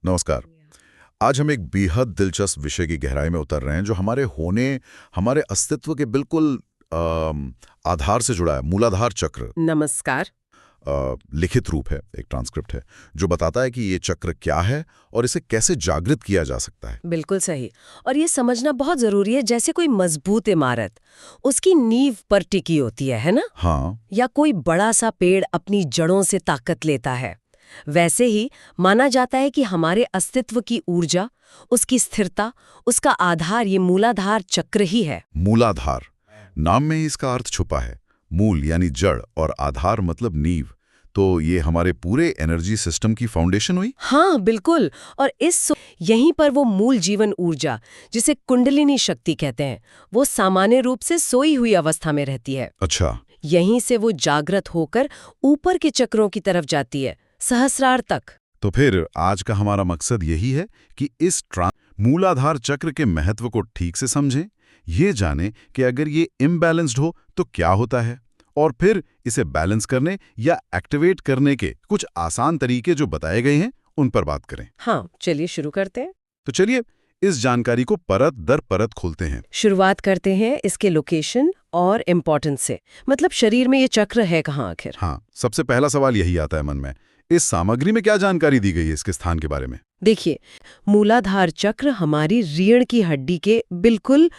नमस्कार। आज हम एक बेहद दिलचस्प विषय की गहराई में उतर रहे हैं जो हमारे होने, हमारे अस्तित्व के बिल्कुल आधार से जुड़ा है। मूलाधार चक्र नमस्कार। लिखित रूप है, एक ट्रांसक्रिप्ट है जो बताता है कि ये चक्र क्या है और इसे कैसे जागृत किया जा सकता है। बिल्कुल सही। और ये समझना बहुत जरूरी है, जैसे कोई मजबूत इमारत उसकी नींव पर टिकी होती है ना? हाँ, या कोई बड़ा सा पेड़ अपनी जड़ों से ताकत लेता है, वैसे ही माना जाता है कि हमारे अस्तित्व की ऊर्जा, उसकी स्थिरता, उसका आधार ये मूलाधार चक्र ही है। मूलाधार नाम में ही इसका अर्थ छुपा है। मूल यानी जड़ और आधार मतलब नींव। तो ये हमारे पूरे एनर्जी सिस्टम की फाउंडेशन हुई। हाँ बिल्कुल। और यहीं पर वो मूल जीवन ऊर्जा, जिसे कुंडलिनी शक्ति कहते हैं, वो सामान्य रूप से सोई हुई अवस्था में रहती है। अच्छा, यहीं से वो जागृत होकर ऊपर के चक्रों की तरफ जाती है, सहस्रार तक। तो फिर आज का हमारा मकसद यही है कि इस मूलाधार चक्र के महत्व को ठीक से समझें, ये जानें कि अगर ये इम्बैलेंस्ड हो तो क्या होता है, और फिर इसे बैलेंस करने या एक्टिवेट करने के कुछ आसान तरीके जो बताए गए हैं उन पर बात करें। हाँ, चलिए शुरू करते हैं। तो चलिए इस जानकारी को परत दर परत खोलते हैं। शुरुआत करते हैं इसके लोकेशन और इम्पोर्टेंस से। मतलब शरीर में ये चक्र है कहाँ आखिर? हाँ, सबसे पहला सवाल यही आता है मन में। इस सामग्री में क्या जानकारी दी गई है इसके स्थान के बारे में? देखिए, मूलाधार चक्र हमारी रीढ़ की हड्डी के बिल्कुल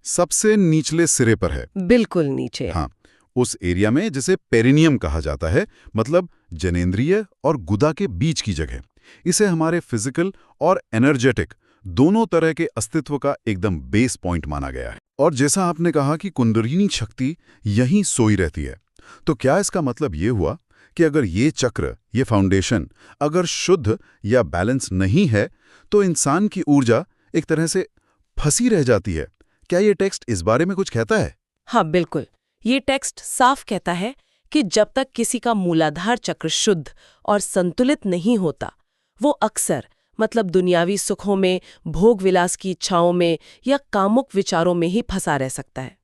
सबसे निचले सिरे पर है। बिल्कुल नीचे। हाँ, उस एरिया में जिसे पेरिनियम कहा जाता है, मतलब जनेंद्रिय और गुदा के बीच की जगह। इसे हमारे फिजिकल और एनर्जेटिक दोनों तरह के अस्तित्व का एकदम बेस पॉइंट माना गया है। और जैसा आपने कहा कि कुंडलिनी शक्ति यहीं सोई रहती है, तो क्या इसका मतलब ये हुआ कि अगर ये चक्र, ये फाउंडेशन अगर शुद्ध या बैलेंस नहीं है तो इंसान की ऊर्जा एक तरह से फंसी रह जाती है? क्या ये टेक्स्ट इस बारे में कुछ कहता है? हाँ बिल्कुल, ये टेक्स्ट साफ कहता है कि जब तक किसी का मूलाधार चक्र शुद्ध और संतुलित नहीं होता, वो अक्सर मतलब दुनियावी सुखों में, भोग विलास की इच्छाओं में या कामुक विचारों में ही फंसा रह सकता है।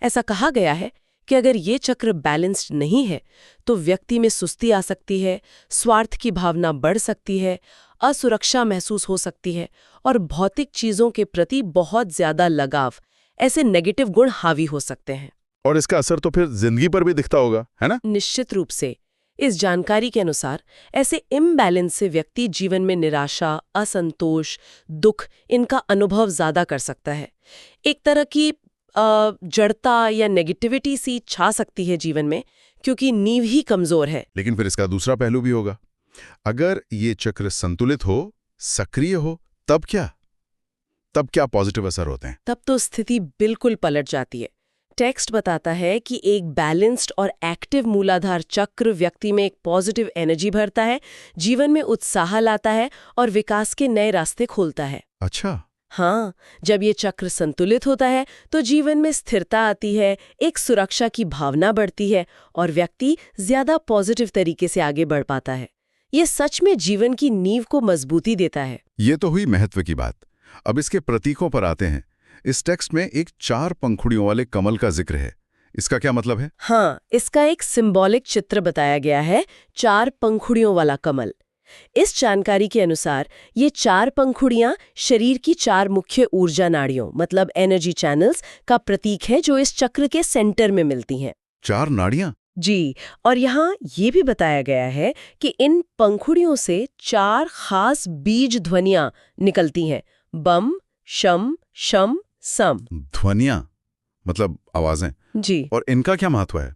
ऐसा कहा गया है कि अगर ये चक्र बैलेंस्ड नहीं है तो व्यक्ति में सुस्ती आ सकती है, स्वार्थ की भावना बढ़ सकती है, असुरक्षा महसूस हो सकती है और भौतिक चीजों के प्रति बहुत ज्यादा लगाव, ऐसे नेगेटिव गुण हावी हो सकते हैं। और इसका असर तो फिर जिंदगी पर भी दिखता होगा, है ना? निश्चित रूप से। इस जानकारी के अनुसार ऐसे इम्बैलेंस से व्यक्ति जीवन में निराशा, असंतोष, दुख इनका अनुभव ज्यादा कर सकता है। एक तरह की जड़ता या नेगेटिविटी सी छा सकती है जीवन में, क्योंकि नींव ही कमजोर है। लेकिन फिर इसका दूसरा पहलू भी होगा। अगर ये चक्र संतुलित हो, सक्रिय हो, तब क्या पॉजिटिव असर होते हैं? तब तो स्थिति बिल्कुल पलट जाती है। टेक्स्ट बताता है कि एक बैलेंस्ड और एक्टिव मूलाधार चक्र व्यक्ति में एक पॉजिटिव एनर्जी भरता है, जीवन में उत्साह लाता है और विकास के नए रास्ते खोलता है। अच्छा। हाँ, जब ये चक्र संतुलित होता है तो जीवन में स्थिरता आती है, एक सुरक्षा की भावना बढ़ती है और व्यक्ति ज्यादा पॉजिटिव तरीके से आगे बढ़ पाता है। ये सच में जीवन की नींव को मजबूती देता है। ये तो हुई महत्व की बात। अब इसके प्रतीकों पर आते हैं। इस टेक्स्ट में एक 4 पंखुड़ियों वाले कमल का जिक्र है। इसका क्या मतलब है? हाँ, इसका एक सिंबॉलिक चित्र बताया गया है, 4 पंखुड़ियों वाला कमल। इस जानकारी के अनुसार ये 4 पंखुड़ियां शरीर की 4 मुख्य ऊर्जा नाड़ियों मतलब एनर्जी चैनल्स का प्रतीक है, जो इस चक्र के सेंटर में मिलती हैं। 4 नाड़ियां? जी, और यहाँ ये भी बताया गया है कि इन पंखुड़ियों से 4 खास बीज ध्वनियां निकलती हैं। बम, शम, शम, सम। ध्वनियां मतलब आवाजें? जी। और इनका क्या महत्व है?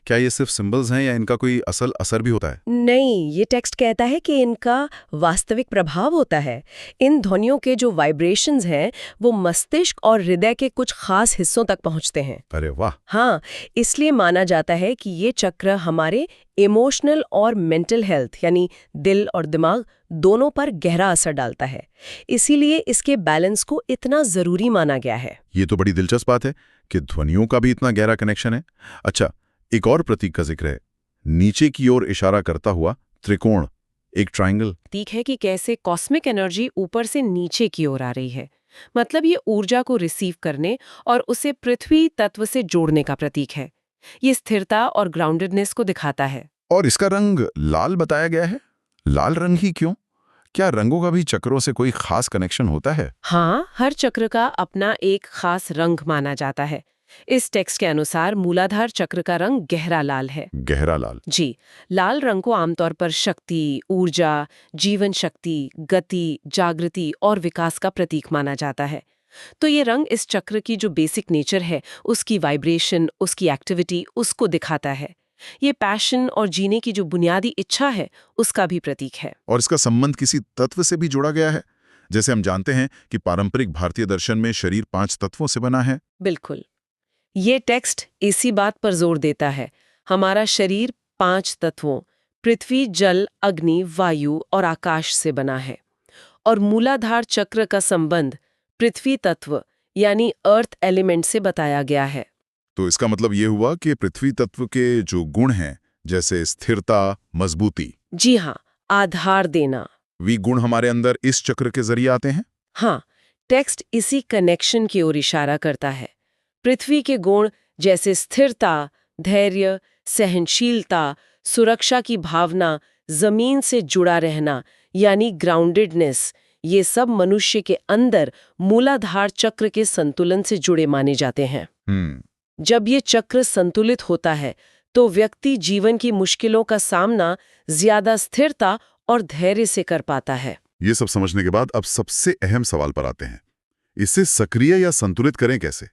क्या ये सिर्फ सिंबल्स हैं या इनका कोई असल असर भी होता है? नहीं, ये टेक्स्ट कहता है कि इनका वास्तविक प्रभाव होता है। इन ध्वनियों के जो वाइब्रेशंस हैं वो मस्तिष्क और हृदय के कुछ खास हिस्सों तक पहुंचते हैं। अरे वाह! हाँ, इसलिए माना जाता है कि ये चक्र हमारे इमोशनल और मेंटल हेल्थ यानी दिल और दिमाग दोनों पर गहरा असर डालता है। इसीलिए इसके बैलेंस को इतना जरूरी माना गया है। ये तो बड़ी दिलचस्प बात है कि ध्वनियों का भी इतना गहरा कनेक्शन है। अच्छा, एक और प्रतीक का जिक्र है, नीचे की ओर इशारा करता हुआ त्रिकोण, एक ट्रायंगल। प्रतीक है कि कैसे कॉस्मिक एनर्जी ऊपर से नीचे की ओर आ रही है। मतलब ये ऊर्जा को रिसीव करने और उसे पृथ्वी तत्व से जोड़ने का प्रतीक है। ये स्थिरता और ग्राउंडेडनेस को दिखाता है। और इसका रंग लाल बताया गया है। लाल रंग ही क्यों? क्या रंगों का भी चक्रों से कोई खास कनेक्शन होता है? हाँ, हर चक्र का अपना एक खास रंग माना जाता है। इस टेक्स्ट के अनुसार मूलाधार चक्र का रंग गहरा लाल है। गहरा लाल। जी, लाल रंग को आमतौर पर शक्ति, ऊर्जा, जीवन शक्ति, गति, जागृति और विकास का प्रतीक माना जाता है। तो ये रंग इस चक्र की जो बेसिक नेचर है, उसकी वाइब्रेशन, उसकी एक्टिविटी, उसको दिखाता है। ये पैशन और जीने की जो बुनियादी इच्छा है, उसका भी प्रतीक है। और इसका संबंध किसी तत्व से भी जुड़ा गया है? जैसे हम जानते हैं कि पारंपरिक भारतीय दर्शन में शरीर 5 तत्वों से बना है। बिल्कुल। ये टेक्स्ट इसी बात पर जोर देता है। हमारा शरीर 5 तत्वों पृथ्वी, जल, अग्नि, वायु और आकाश से बना है। और मूलाधार चक्र का संबंध पृथ्वी तत्व यानी अर्थ एलिमेंट से बताया गया है। तो इसका मतलब ये हुआ कि पृथ्वी तत्व के जो गुण हैं, जैसे स्थिरता, मजबूती, जी हाँ, आधार देना, वे गुण हमारे अंदर इस चक्र के जरिए आते हैं। हाँ, टेक्स्ट इसी कनेक्शन की ओर इशारा करता है। पृथ्वी के गुण जैसे स्थिरता, धैर्य, सहनशीलता, सुरक्षा की भावना, जमीन से जुड़ा रहना यानी ग्राउंडेडनेस, ये सब मनुष्य के अंदर मूलाधार चक्र के संतुलन से जुड़े माने जाते हैं। जब ये चक्र संतुलित होता है तो व्यक्ति जीवन की मुश्किलों का सामना ज्यादा स्थिरता और धैर्य से कर पाता है। ये सब समझने के बाद अब सबसे अहम सवाल पर आते हैं। इसे सक्रिय या संतुलित करें कैसे?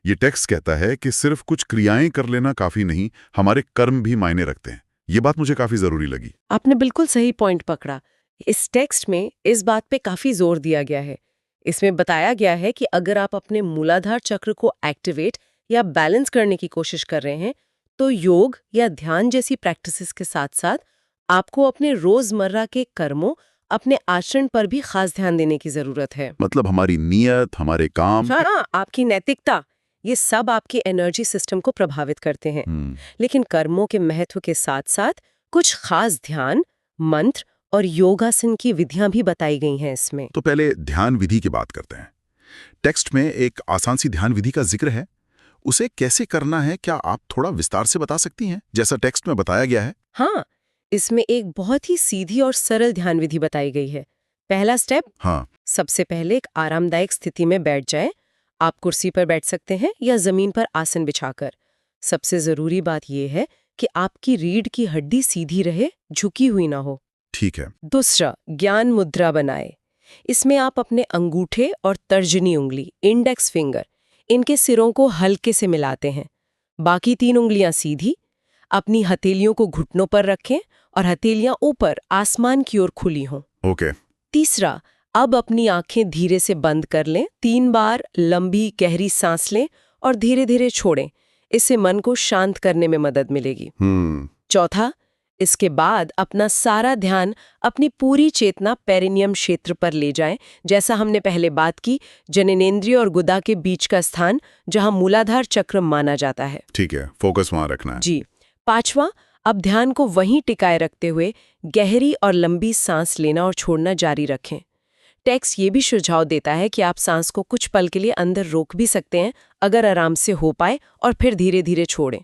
ये टेक्स्ट कहता है कि सिर्फ कुछ क्रियाएं कर लेना काफी नहीं, हमारे कर्म भी मायने रखते हैं। ये बात मुझे काफी जरूरी लगी। आपने बिल्कुल सही पॉइंट पकड़ा। इस टेक्स्ट में इस बात पे काफी जोर दिया गया है। इसमें बताया गया है कि अगर आप अपने मूलाधार चक्र को एक्टिवेट या बैलेंस करने की कोशिश कर रहे हैं, तो योग या ध्यान जैसी प्रैक्टिसेस के साथ साथ आपको अपने रोजमर्रा के कर्मों, अपने आचरण पर भी खास ध्यान देने की जरूरत है। मतलब हमारी नीयत, हमारे काम। हाँ, आपकी नैतिकता, ये सब आपके एनर्जी सिस्टम को प्रभावित करते हैं। लेकिन कर्मों के महत्व के साथ साथ कुछ खास ध्यान, मंत्र और योगासन की विधियां भी बताई गई हैं इसमें। तो पहले ध्यान विधि की बात करते हैं। टेक्स्ट में एक आसान सी ध्यान विधि का जिक्र है। उसे कैसे करना है, क्या आप थोड़ा विस्तार से बता सकती हैं, जैसा टेक्स्ट में बताया गया है? हाँ, इसमें एक बहुत ही सीधी और सरल ध्यान विधि बताई गई है। पहला स्टेप, हाँ, सबसे पहले एक आरामदायक स्थिति में बैठ जाएं। आप कुर्सी पर बैठ सकते हैं या जमीन पर आसन बिछाकर। सबसे जरूरी बात यह है कि आपकी रीढ़ की हड्डी सीधी रहे, झुकी हुई ना हो। ठीक है। दूसरा, ज्ञान मुद्रा बनाए। इसमें आप अपने अंगूठे और तर्जनी उंगली, इंडेक्स फिंगर, इनके सिरों को हल्के से मिलाते हैं। बाकी 3 उंगलियां सीधी, अपनी हथेलियों को घुटनों पर रखें और हथेलियां ऊपर आसमान की ओर खुली हों। ओके। तीसरा, अब अपनी आंखें धीरे से बंद कर लें। 3 बार लंबी गहरी सांस लें और धीरे धीरे छोड़ें। इससे मन को शांत करने में मदद मिलेगी। चौथा, इसके बाद अपना सारा ध्यान, अपनी पूरी चेतना पेरिनियम क्षेत्र पर ले जाएं, जैसा हमने पहले बात की, जननेंद्रिय और गुदा के बीच का स्थान जहां मूलाधार चक्र माना जाता है। ठीक है, फोकस वहां रखना है। जी। पांचवा, अब ध्यान को वहीं टिकाए रखते हुए गहरी और लंबी सांस लेना और छोड़ना जारी रखें। टेक्स्ट ये भी सुझाव देता है कि आप सांस को कुछ पल के लिए अंदर रोक भी सकते हैं अगर आराम से हो पाए, और फिर धीरे धीरे छोड़ें।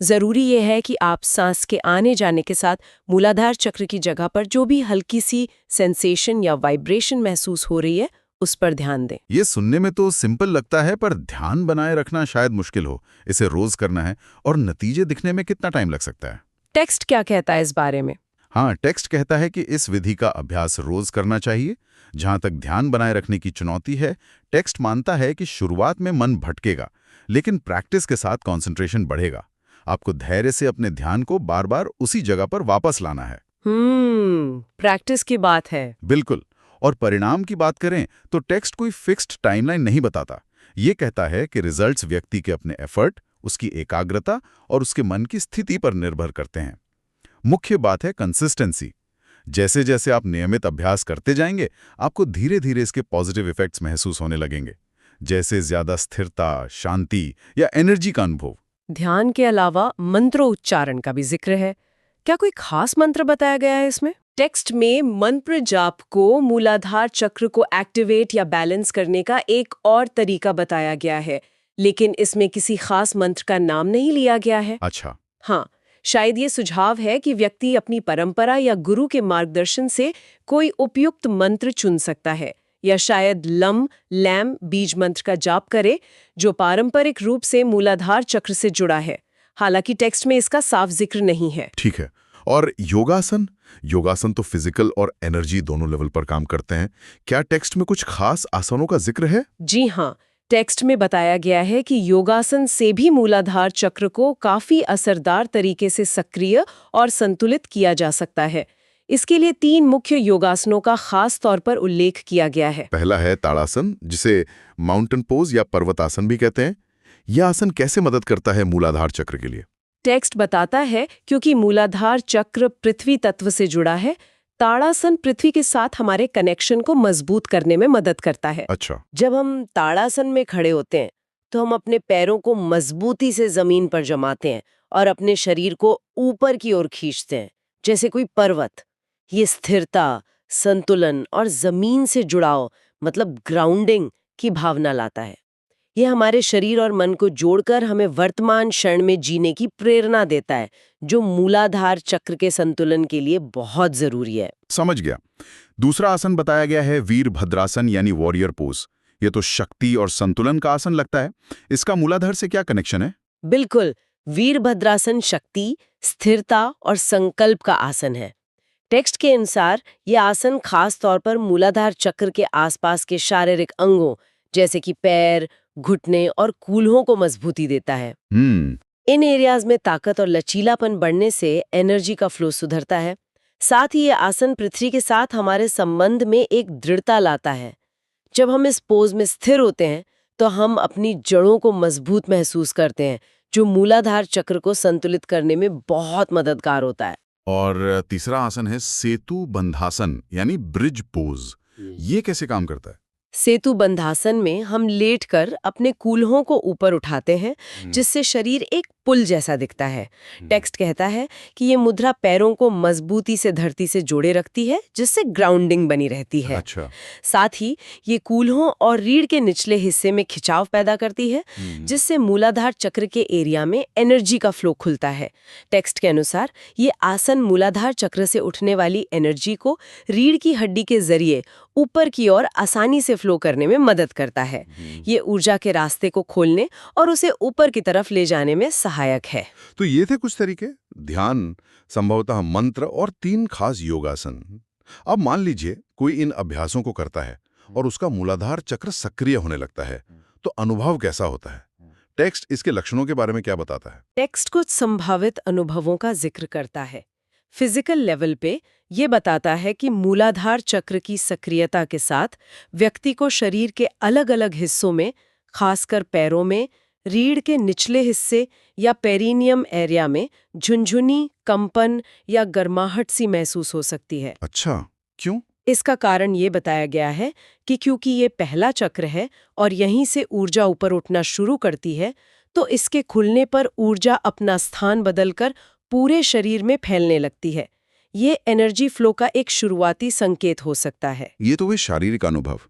जरूरी यह है कि आप सांस के आने जाने के साथ मूलाधार चक्र की जगह पर जो भी हल्की सी सेंसेशन या वाइब्रेशन महसूस हो रही है, उस पर ध्यान दें। ये सुनने में तो सिंपल लगता है, पर ध्यान बनाए रखना शायद मुश्किल हो। इसे रोज करना है, और नतीजे दिखने में कितना टाइम लग सकता है? टेक्स्ट क्या कहता है इस बारे में? हाँ, टेक्स्ट कहता है कि इस विधि का अभ्यास रोज करना चाहिए। जहां तक ध्यान बनाए रखने की चुनौती है, टेक्स्ट मानता है कि शुरुआत में मन भटकेगा, लेकिन प्रैक्टिस के साथ कंसंट्रेशन बढ़ेगा। आपको धैर्य से अपने ध्यान को बार बार उसी जगह पर वापस लाना है। प्रैक्टिस की बात है। बिल्कुल। और परिणाम की बात करें तो टेक्स्ट कोई फिक्स्ड टाइमलाइन नहीं बताता। ये कहता है कि रिजल्ट्स व्यक्ति के अपने एफर्ट, उसकी एकाग्रता और उसके मन की स्थिति पर निर्भर करते हैं। मुख्य बात है कंसिस्टेंसी। जैसे जैसे आप नियमित अभ्यास करते जाएंगे, आपको धीरे धीरे इसके पॉजिटिव इफेक्ट्स महसूस होने लगेंगे, जैसे ज्यादा स्थिरता, शांति या एनर्जी का अनुभव। ध्यान के अलावा मंत्रोच्चारण का भी जिक्र है। क्या कोई खास मंत्र बताया गया है इसमें? टेक्स्ट में मंत्र जाप को मूलाधार चक्र को एक्टिवेट या बैलेंस करने का एक और तरीका बताया गया है, लेकिन इसमें किसी खास मंत्र का नाम नहीं लिया गया है। अच्छा। हाँ, शायद ये सुझाव है कि व्यक्ति अपनी परंपरा या गुरु के मार्गदर्शन से कोई उपयुक्त मंत्र चुन सकता है, या शायद लम लैम बीज मंत्र का जाप करे जो पारंपरिक रूप से मूलाधार चक्र से जुड़ा है। हालांकि टेक्स्ट में इसका साफ जिक्र नहीं है। ठीक है। और योगासन? योगासन तो फिजिकल और एनर्जी दोनों लेवल पर काम करते हैं। क्या टेक्स्ट में कुछ खास आसनों का जिक्र है? जी हाँ, टेक्स्ट में बताया गया है कि योगासन से भी मूलाधार चक्र को काफी असरदार तरीके से सक्रिय और संतुलित किया जा सकता है। इसके लिए 3 मुख्य योगासनों का खास तौर पर उल्लेख किया गया है। पहला है ताड़ासन, जिसे माउंटेन पोज या पर्वतासन भी कहते हैं। यह आसन कैसे मदद करता है मूलाधार चक्र के लिए? टेक्स्ट बताता है क्योंकि मूलाधार चक्र पृथ्वी तत्व से जुड़ा है, ताड़ासन पृथ्वी के साथ हमारे कनेक्शन को मजबूत करने में मदद करता है। अच्छा। जब हम ताड़ासन में खड़े होते हैं तो हम अपने पैरों को मजबूती से जमीन पर जमाते हैं और अपने शरीर को ऊपर की ओर खींचते हैं, जैसे कोई पर्वत। ये स्थिरता, संतुलन और जमीन से जुड़ाव मतलब ग्राउंडिंग की भावना लाता है। ये हमारे शरीर और मन को जोड़कर हमें वर्तमान क्षण में जीने की प्रेरणा देता है, जो मूलाधार चक्र के संतुलन के लिए बहुत जरूरी है। समझ गया। दूसरा आसन बताया गया है वीरभद्रासन यानी वॉरियर पोज। ये तो शक्ति और संतुलन का आसन लगता है। इसका मूलाधार से क्या कनेक्शन है? बिल्कुल, वीरभद्रासन शक्ति, स्थिरता और संकल्प का आसन है। टेक्स्ट के अनुसार यह आसन खास तौर पर मूलाधार चक्र के आसपास के शारीरिक अंगों जैसे कि पैर, घुटने और कूल्हों को मजबूती देता है। इन एरियाज में ताकत और लचीलापन बढ़ने से एनर्जी का फ्लो सुधरता है। साथ ही ये आसन पृथ्वी के साथ हमारे संबंध में एक दृढ़ता लाता है। जब हम इस पोज में स्थिर होते हैं तो हम अपनी जड़ों को मजबूत महसूस करते हैं, जो मूलाधार चक्र को संतुलित करने में बहुत मददगार होता है। और तीसरा आसन है सेतु बंधासन यानी ब्रिज पोज। ये कैसे काम करता है? सेतु बंधासन में हम लेटकर अपने कूल्हों को ऊपर उठाते हैं, जिससे शरीर एक पुल जैसा दिखता है। टेक्स्ट कहता है कि ये मुद्रा पैरों को मजबूती से धरती से जोड़े रखती है, जिससे ग्राउंडिंग बनी रहती है। अच्छा। साथ ही ये कूल्हों और रीढ़ के निचले हिस्से में खिंचाव पैदा करती है, जिससे मूलाधार चक्र के एरिया में एनर्जी का फ्लो खुलता है। टेक्स्ट के अनुसार ये आसन मूलाधार चक्र से उठने वाली एनर्जी को रीढ़ की हड्डी के जरिए ऊपर की ओर आसानी से फ्लो करने में मदद करता है। ये ऊर्जा के रास्ते को खोलने और उसे ऊपर की तरफ ले जाने में सहायक है। तो ये थे कुछ तरीके, ध्यान, संभवतः मंत्र और 3 खास योगासन। अब मान लीजिए कोई इन अभ्यासों को करता है और उसका मूलाधार चक्र सक्रिय होने लगता है, तो अनुभव कैसा होता है? टेक्स्ट इसके लक्षणों के बारे में क्या बताता है? टेक्स्ट कुछ संभावित अनुभवों का जिक्र करता है। फिजिकल लेवल पे ये बताता है कि मूलाधार चक्र की सक्रियता के साथ व्यक्ति को शरीर के अलग-अलग हिस्सों में, खासकर पैरों में, रीढ़ के निचले हिस्से या पेरिनियम एरिया में झुनझुनी, कंपन या गर्माहट सी महसूस हो सकती है। अच्छा, क्यों? इसका कारण ये बताया गया है कि क्योंकि ये पहला चक्र है और यहीं से ऊर्जा ऊपर उठना शुरू करती है, तो इसके खुलने पर ऊर्जा अपना स्थान बदलकर पूरे शरीर में फैलने लगती है। ये एनर्जी फ्लो का एक शुरुआती संकेत हो सकता है। ये तो वे शारीरिक अनुभव।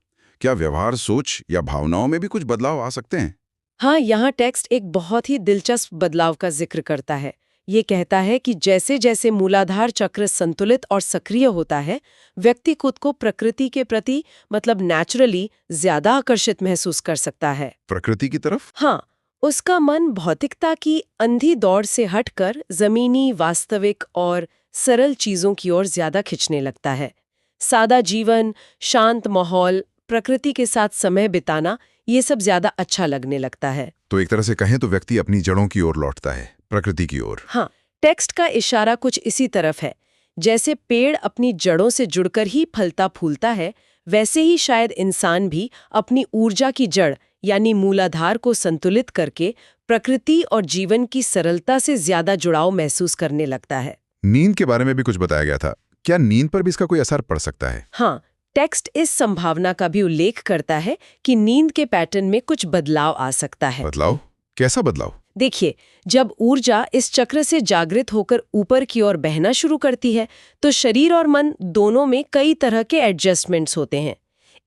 क्या व्यवहार, सोच या भावनाओं में भी कुछ बदलाव आ सकते हैं? हाँ, यहाँ टेक्स्ट एक बहुत ही दिलचस्प बदलाव का जिक्र करता है। ये कहता है कि जैसे जैसे मूलाधार चक्र संतुलित और सक्रिय होता है, व्यक्ति खुद को प्रकृति के प्रति मतलब नेचुरली ज्यादा आकर्षित महसूस कर सकता है। प्रकृति की तरफ? हाँ, उसका मन भौतिकता की अंधी दौड़ से हटकर जमीनी, वास्तविक और सरल चीजों की ओर ज्यादा खिंचने लगता है। सादा जीवन, शांत माहौल, प्रकृति के साथ समय बिताना, ये सब ज्यादा अच्छा लगने लगता है। तो एक तरह से कहें तो व्यक्ति अपनी जड़ों की ओर लौटता है, प्रकृति की ओर। हाँ, टेक्स्ट का इशारा कुछ इसी तरफ है। जैसे पेड़ अपनी जड़ों से जुड़कर ही फलता फूलता है, वैसे ही शायद इंसान भी अपनी ऊर्जा की जड़ यानी मूलाधार को संतुलित करके प्रकृति और जीवन की सरलता से ज्यादा जुड़ाव महसूस करने लगता है। नींद के बारे में भी कुछ बताया गया था। क्या नींद पर भी इसका कोई असर पड़ सकता है? हाँ, टेक्स्ट इस संभावना का भी उल्लेख करता है कि नींद के पैटर्न में कुछ बदलाव आ सकता है। बदलाव? कैसा बदलाव? देखिए, जब ऊर्जा इस चक्र से जागृत होकर ऊपर की ओर बहना शुरू करती है, तो शरीर और मन दोनों में कई तरह के एडजस्टमेंट्स होते हैं।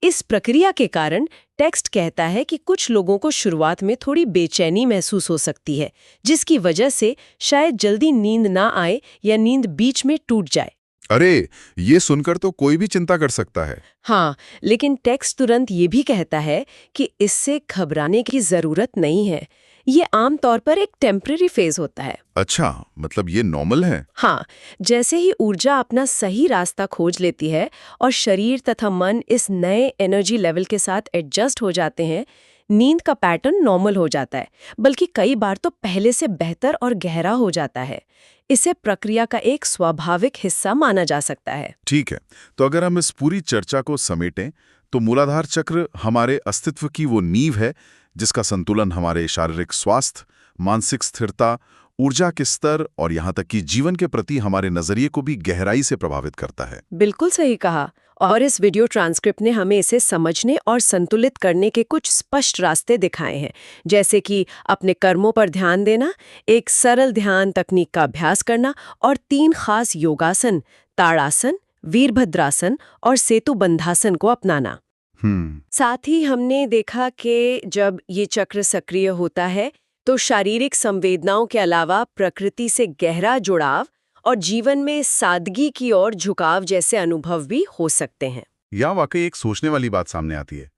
इस प्रक्रिया के कारण टेक्स्ट कहता है कि कुछ लोगों को शुरुआत में थोड़ी बेचैनी महसूस हो सकती है, जिसकी वजह से शायद जल्दी नींद ना आए या नींद बीच में टूट जाए। अरे, ये सुनकर तो कोई भी चिंता कर सकता है। हाँ, लेकिन टेक्स्ट तुरंत ये भी कहता है कि इससे घबराने की जरूरत नहीं है। ये आम तौर पर एक टेम्परेरी फेज होता है। अच्छा, मतलब ये नॉर्मल है? हाँ, जैसे ही ऊर्जा अपना सही रास्ता खोज लेती है और शरीर तथा मन इस नए एनर्जी लेवल के साथ एडजस्ट हो जाते हैं, नींद का पैटर्न नॉर्मल हो जाता है, बल्कि कई बार तो पहले से बेहतर और गहरा हो जाता है। इसे प्रक्रिया का एक स्वाभाविक हिस्सा माना जा सकता है। ठीक है, तो अगर हम इस पूरी चर्चा को समेटें तो मूलाधार चक्र हमारे अस्तित्व की वो नींव है जिसका संतुलन हमारे शारीरिक स्वास्थ्य, मानसिक स्थिरता, ऊर्जा के स्तर और यहाँ तक कि जीवन के प्रति हमारे नजरिए को भी गहराई से प्रभावित करता है। बिल्कुल सही कहा। और इस वीडियो ट्रांसक्रिप्ट ने हमें इसे समझने और संतुलित करने के कुछ स्पष्ट रास्ते दिखाए हैं, जैसे कि अपने कर्मों पर ध्यान देना, एक सरल ध्यान तकनीक का अभ्यास करना और 3 खास योगासन, ताड़ासन, वीरभद्रासन और सेतुबंधासन को अपनाना। साथ ही हमने देखा कि जब ये चक्र सक्रिय होता है तो शारीरिक संवेदनाओं के अलावा प्रकृति से गहरा जुड़ाव और जीवन में सादगी की ओर झुकाव जैसे अनुभव भी हो सकते हैं। यह वाकई एक सोचने वाली बात सामने आती है।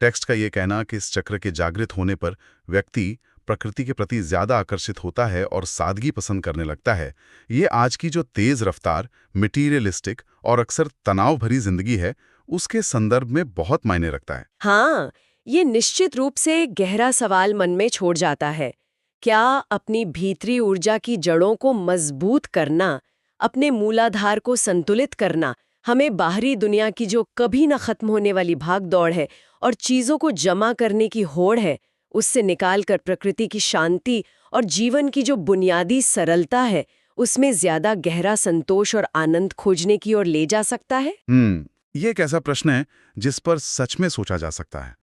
टेक्स्ट का ये कहना कि इस चक्र के जागृत होने पर व्यक्ति प्रकृति के प्रति ज्यादा आकर्षित होता है और सादगी पसंद करने लगता है, ये आज की जो तेज रफ्तार, मटीरियलिस्टिक और अक्सर तनाव भरी जिंदगी है, उसके संदर्भ में बहुत मायने रखता है। हाँ, ये निश्चित रूप से गहरा सवाल मन में छोड़ जाता है। क्या अपनी भीतरी ऊर्जा की जड़ों को मजबूत करना, अपने मूलाधार को संतुलित करना, हमें बाहरी दुनिया की जो कभी न खत्म होने वाली भाग दौड़ है और चीजों को जमा करने की होड़ है, उससे निकालकर प्रकृति की शांति और जीवन की जो बुनियादी सरलता है, उसमें ज्यादा गहरा संतोष और आनंद खोजने की ओर ले जा सकता है? ये एक ऐसा प्रश्न है जिस पर सच में सोचा जा सकता है।